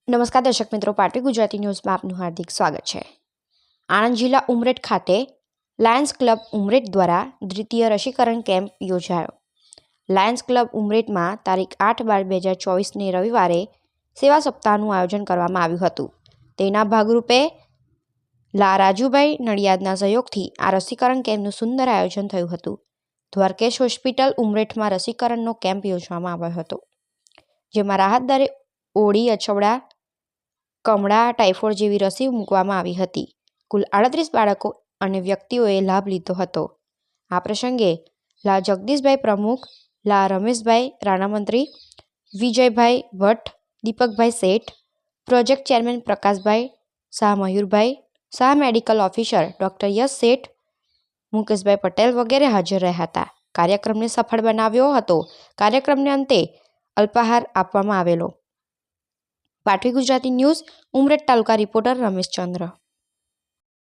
નમસ્કાર દર્શક મિત્રો, પાટવી ગુજરાતી ન્યૂઝમાં આપનું હાર્દિક સ્વાગત છે। આણંદ જિલ્લા ઉમરેઠ ખાતે લાયન્સ ક્લબ ઉમરેઠ દ્વારા દ્વિતીય રસીકરણ કેમ્પ યોજાયો। લાયન્સ ક્લબ ઉમરેઠમાં તારીખ 8/12/2024ને રવિવારે સેવા સપ્તાહનું આયોજન કરવામાં આવ્યું હતું। તેના ભાગરૂપે રાજુભાઈ નડિયાદના સહયોગથી આ રસીકરણ કેમ્પનું સુંદર આયોજન થયું હતું। દ્વારકેશ હોસ્પિટલ ઉમરેઠમાં રસીકરણનો કેમ્પ યોજવામાં આવ્યો હતો, જેમાં રાહત દરે ઓડી, અછબડા, કમળા, ટાઇફોઇડ જેવી રસી મૂકવામાં આવી હતી। કુલ 38 બાળકો અને વ્યક્તિઓએ લાભ લીધો હતો। આ પ્રસંગે લા જગદીશભાઈ પ્રમુખ, લા રમેશભાઈ રાણામંત્રી, વિજયભાઈ ભટ્ટ, દીપકભાઈ શેઠ, પ્રોજેક્ટ ચેરમેન પ્રકાશભાઈ શાહ, મયુરભાઈ શાહ, મેડિકલ ઓફિસર ડૉક્ટર યશ શેઠ, મુકેશભાઈ પટેલ વગેરે હાજર રહ્યા હતા। કાર્યક્રમને સફળ બનાવ્યો હતો। કાર્યક્રમને અંતે અલ્પાહાર આપવામાં આવેલો। પાટવી ગુજરાતી ન્યૂઝ ઉમરેઠ તાલુકા રિપોર્ટર રમેશ ચંદ્ર।